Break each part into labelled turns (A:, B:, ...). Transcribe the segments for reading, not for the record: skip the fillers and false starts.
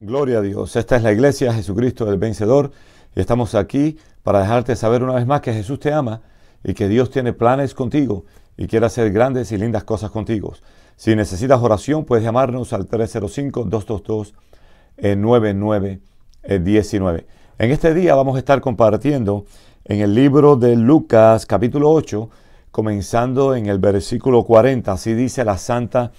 A: Gloria a Dios. Esta es la iglesia Jesucristo el Vencedor y estamos aquí para dejarte saber una vez más que Jesús te ama y que Dios tiene planes contigo y quiere hacer grandes y lindas cosas contigo. Si necesitas oración, puedes llamarnos al 305-222-9919. En este día vamos a estar compartiendo en el libro de Lucas capítulo 8, comenzando en el versículo 40. Así dice la Santa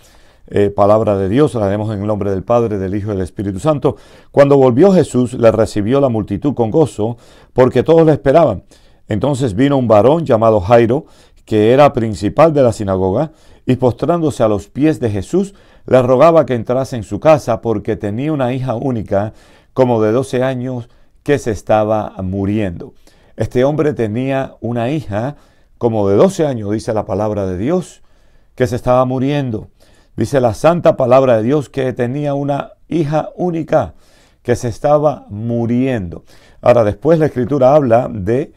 A: palabra de Dios. La leemos en el nombre del Padre, del Hijo y del Espíritu Santo. Cuando volvió Jesús, le recibió la multitud con gozo, porque todos le esperaban. Entonces vino un varón llamado Jairo, que era principal de la sinagoga, y postrándose a los pies de Jesús, le rogaba que entrase en su casa, porque tenía una hija única, como de 12 años, que se estaba muriendo. Este hombre tenía una hija, como de 12 años, dice la palabra de Dios, que se estaba muriendo. Dice la santa palabra de Dios que tenía una hija única que se estaba muriendo. Ahora, después la Escritura habla de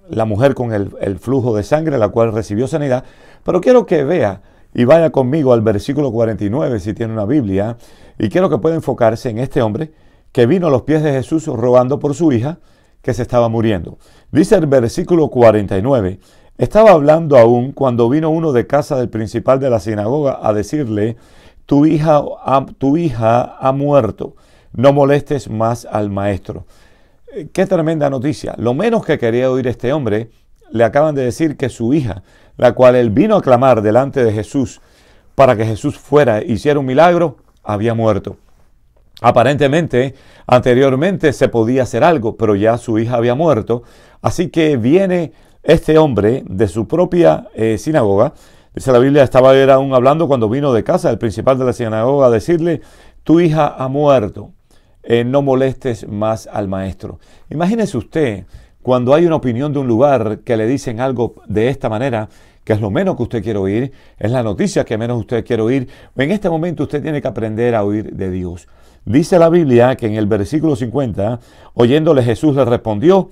A: la mujer con el flujo de sangre, la cual recibió sanidad. Pero quiero que vea y vaya conmigo al versículo 49, si tiene una Biblia, y quiero que pueda enfocarse en este hombre que vino a los pies de Jesús rogando por su hija que se estaba muriendo. Dice el versículo 49, estaba hablando aún cuando vino uno de casa del principal de la sinagoga a decirle, tu hija ha muerto, no molestes más al maestro. Qué tremenda noticia. Lo menos que quería oír este hombre, le acaban de decir que su hija, la cual él vino a clamar delante de Jesús para que Jesús fuera e hiciera un milagro, había muerto. Aparentemente, anteriormente se podía hacer algo, pero ya su hija había muerto. Así que viene este hombre de su propia sinagoga. Dice la Biblia, estaba él aún hablando cuando vino de casa el principal de la sinagoga a decirle, tu hija ha muerto, no molestes más al maestro. Imagínese usted cuando hay una opinión de un lugar que le dicen algo de esta manera, que es lo menos que usted quiere oír, es la noticia que menos usted quiere oír. En este momento usted tiene que aprender a oír de Dios. Dice la Biblia que en el versículo 50, oyéndole Jesús le respondió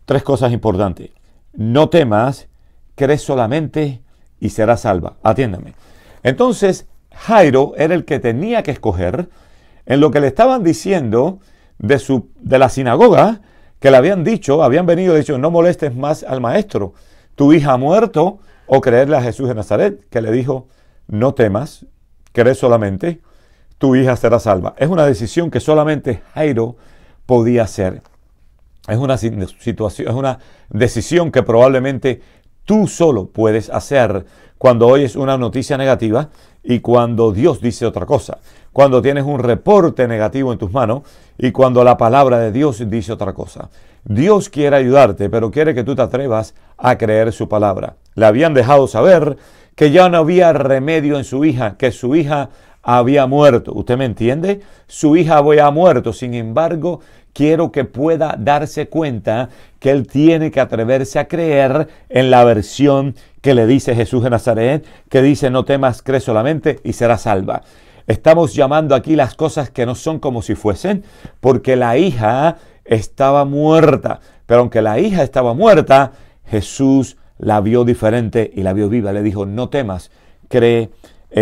A: tres cosas importantes. No temas, cree solamente y serás salva. Atiéndame. Entonces, Jairo era el que tenía que escoger en lo que le estaban diciendo de la sinagoga, que le habían dicho, habían venido y dicho, no molestes más al maestro. Tu hija ha muerto, o creerle a Jesús de Nazaret, que le dijo, no temas, cree solamente, tu hija será salva. Es una decisión que solamente Jairo podía hacer. Es una situación, es una decisión que probablemente tú solo puedes hacer cuando oyes una noticia negativa y cuando Dios dice otra cosa. Cuando tienes un reporte negativo en tus manos y cuando la palabra de Dios dice otra cosa. Dios quiere ayudarte, pero quiere que tú te atrevas a creer su palabra. Le habían dejado saber que ya no había remedio en su hija, que su hija había muerto. ¿Usted me entiende? Su hija había muerto. Sin embargo, quiero que pueda darse cuenta que él tiene que atreverse a creer en la versión que le dice Jesús de Nazaret, que dice, no temas, cree solamente y serás salva. Estamos llamando aquí las cosas que no son como si fuesen, porque la hija estaba muerta. Pero aunque la hija estaba muerta, Jesús la vio diferente y la vio viva. Le dijo, no temas, cree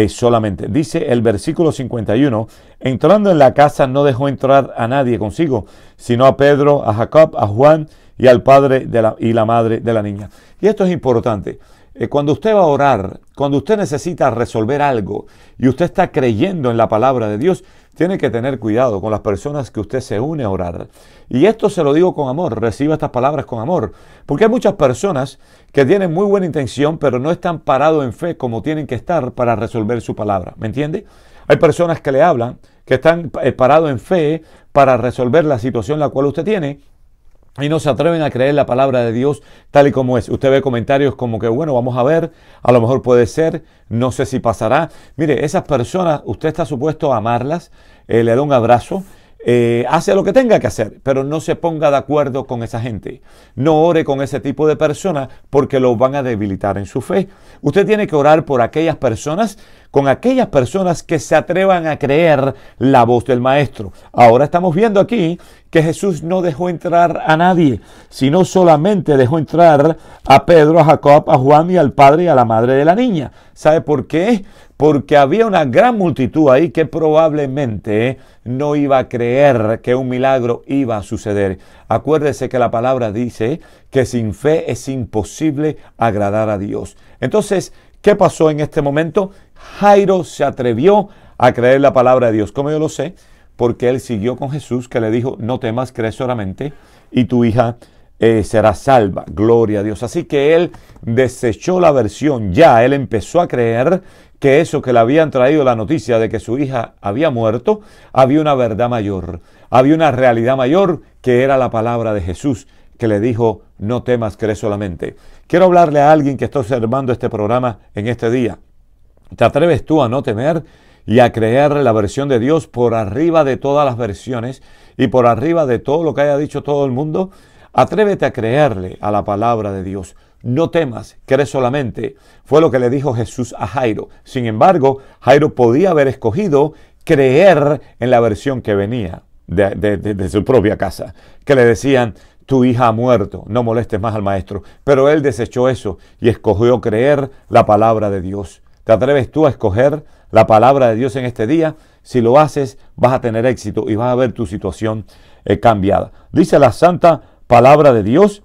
A: solamente. Dice el versículo 51, entrando en la casa no dejó entrar a nadie consigo, sino a Pedro, a Jacob, a Juan y al padre y la madre de la niña. Y esto es importante. Cuando usted va a orar, cuando usted necesita resolver algo y usted está creyendo en la palabra de Dios, tiene que tener cuidado con las personas que usted se une a orar. Y esto se lo digo con amor, reciba estas palabras con amor. Porque hay muchas personas que tienen muy buena intención, pero no están parados en fe como tienen que estar para resolver su palabra. ¿Me entiende? Hay personas que le hablan, que están parados en fe para resolver la situación la cual usted tiene, y no se atreven a creer la palabra de Dios tal y como es. Usted ve comentarios como que, bueno, vamos a ver, a lo mejor puede ser, no sé si pasará. Mire, esas personas, usted está supuesto a amarlas, le da un abrazo, hace lo que tenga que hacer, pero no se ponga de acuerdo con esa gente. No ore con ese tipo de personas porque lo van a debilitar en su fe. Usted tiene que orar por aquellas personas con aquellas personas que se atrevan a creer la voz del Maestro. Ahora estamos viendo aquí que Jesús no dejó entrar a nadie, sino solamente dejó entrar a Pedro, a Jacob, a Juan y al padre y a la madre de la niña. ¿Sabe por qué? Porque había una gran multitud ahí que probablemente no iba a creer que un milagro iba a suceder. Acuérdese que la palabra dice que sin fe es imposible agradar a Dios. Entonces, ¿qué pasó en este momento? Jairo se atrevió a creer la palabra de Dios. ¿Cómo yo lo sé? Porque él siguió con Jesús, que le dijo, no temas, cree solamente y tu hija será salva. Gloria a Dios. Así que él desechó la versión. Ya él empezó a creer que eso que le habían traído la noticia de que su hija había muerto, había una verdad mayor. Había una realidad mayor que era la palabra de Jesús, que le dijo, no temas, cree solamente. Quiero hablarle a alguien que está observando este programa en este día. ¿Te atreves tú a no temer y a creer la versión de Dios por arriba de todas las versiones y por arriba de todo lo que haya dicho todo el mundo? Atrévete a creerle a la palabra de Dios. No temas, cree solamente. Fue lo que le dijo Jesús a Jairo. Sin embargo, Jairo podía haber escogido creer en la versión que venía de su propia casa, que le decían, tu hija ha muerto, no molestes más al maestro. Pero él desechó eso y escogió creer la palabra de Dios. ¿Te atreves tú a escoger la palabra de Dios en este día? Si lo haces, vas a tener éxito y vas a ver tu situación cambiada. Dice la santa palabra de Dios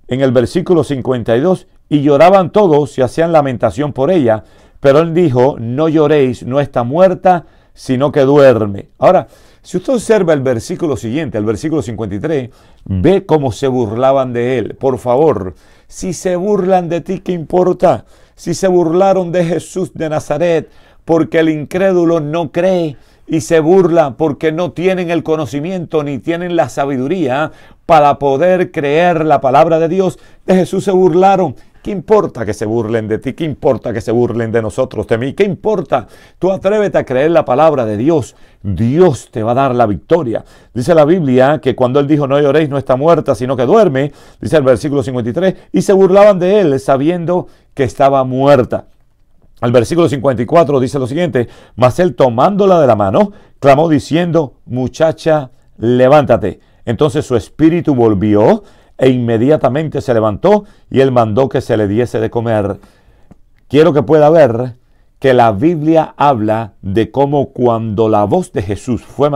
A: en el versículo 52, y lloraban todos y hacían lamentación por ella, pero él dijo, no lloréis, no está muerta, sino que duerme. Ahora, si usted observa el versículo siguiente, el versículo 53, ve cómo se burlaban de él. Por favor, si se burlan de ti, ¿qué importa? Si se burlaron de Jesús de Nazaret, porque el incrédulo no cree y se burla porque no tienen el conocimiento ni tienen la sabiduría para poder creer la palabra de Dios, de Jesús se burlaron. ¿Qué importa que se burlen de ti? ¿Qué importa que se burlen de nosotros, de mí? ¿Qué importa? Tú atrévete a creer la palabra de Dios. Dios te va a dar la victoria. Dice la Biblia que cuando él dijo no lloréis, no está muerta, sino que duerme, dice el versículo 53, y se burlaban de él sabiendo que estaba muerta. El versículo 54 dice lo siguiente, mas él tomándola de la mano, clamó diciendo, muchacha, levántate. Entonces su espíritu volvió e inmediatamente se levantó y él mandó que se le diese de comer. Quiero que pueda ver que la Biblia habla de cómo cuando la voz de Jesús fue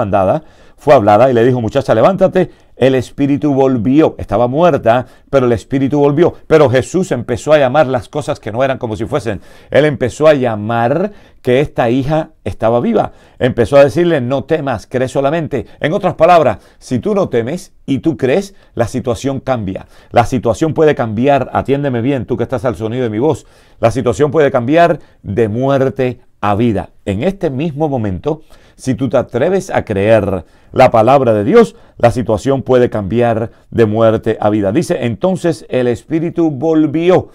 A: hablada y le dijo, muchacha, levántate, el espíritu volvió. Estaba muerta, pero el espíritu volvió. Pero Jesús empezó a llamar las cosas que no eran como si fuesen. Él empezó a llamar que esta hija estaba viva. Empezó a decirle, no temas, cree solamente. En otras palabras, si tú no temes y tú crees, la situación cambia. La situación puede cambiar, atiéndeme bien, tú que estás al sonido de mi voz. La situación puede cambiar de muerte a vida. En este mismo momento, si tú te atreves a creer la palabra de Dios, la situación puede cambiar de muerte a vida. Dice, entonces el espíritu volvió.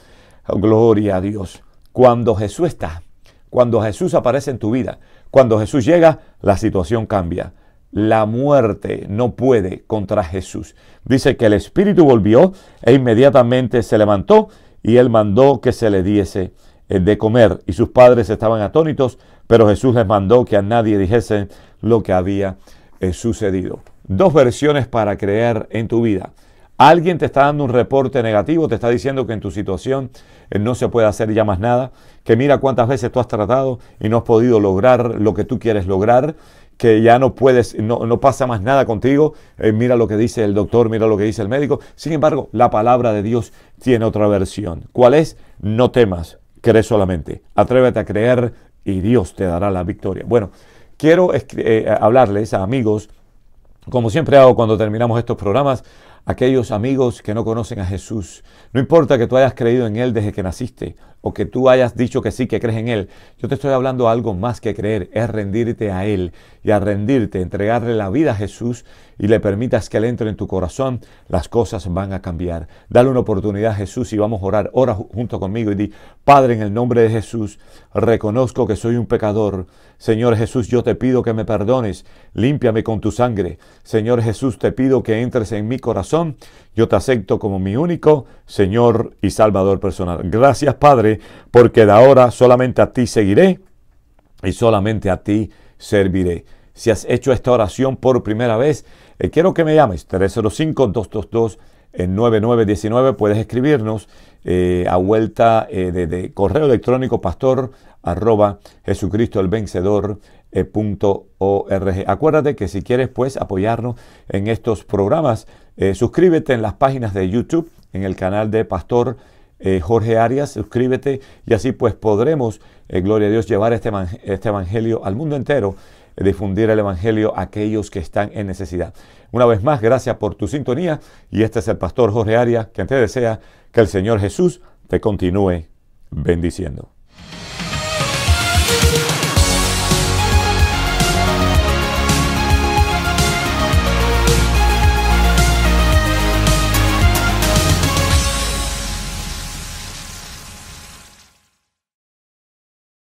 A: Oh, gloria a Dios. Cuando Jesús aparece en tu vida, cuando Jesús llega, la situación cambia. La muerte no puede contra Jesús. Dice que el espíritu volvió e inmediatamente se levantó y él mandó que se le diese de comer. Y sus padres estaban atónitos, pero Jesús les mandó que a nadie dijese lo que había sucedido. Dos versiones para creer en tu vida. Alguien te está dando un reporte negativo, te está diciendo que en tu situación no se puede hacer ya más nada, que mira cuántas veces tú has tratado y no has podido lograr lo que tú quieres lograr, que ya no puedes, no pasa más nada contigo, mira lo que dice el doctor, mira lo que dice el médico. Sin embargo, la palabra de Dios tiene otra versión. ¿Cuál es? No temas, cree solamente. Atrévete a creer y Dios te dará la victoria. Bueno, quiero hablarles a amigos, como siempre hago cuando terminamos estos programas, aquellos amigos que no conocen a Jesús. No importa que tú hayas creído en Él desde que naciste o que tú hayas dicho que sí, que crees en Él. Yo te estoy hablando algo más que creer, es rendirte a Él y a rendirte, entregarle la vida a Jesús y le permitas que Él entre en tu corazón, las cosas van a cambiar. Dale una oportunidad a Jesús y vamos a orar. Ora junto conmigo y di, Padre, en el nombre de Jesús, reconozco que soy un pecador. Señor Jesús, yo te pido que me perdones, límpiame con tu sangre. Señor Jesús, te pido que entres en mi corazón. Yo te acepto como mi único Señor y Salvador personal. Gracias, Padre, porque de ahora solamente a ti seguiré y solamente a ti serviré. Si has hecho esta oración por primera vez, quiero que me llames 305-222-9919. Puedes escribirnos a vuelta de correo electrónico pastor@jesucristoelvencedor.org. Acuérdate que si quieres pues apoyarnos en estos programas, suscríbete en las páginas de YouTube, en el canal de Pastor Jorge Arias, suscríbete y así pues podremos, gloria a Dios, llevar este evangelio al mundo entero, difundir el evangelio a aquellos que están en necesidad. Una vez más, gracias por tu sintonía y este es el Pastor Jorge Arias, quien te desea que el Señor Jesús te continúe bendiciendo.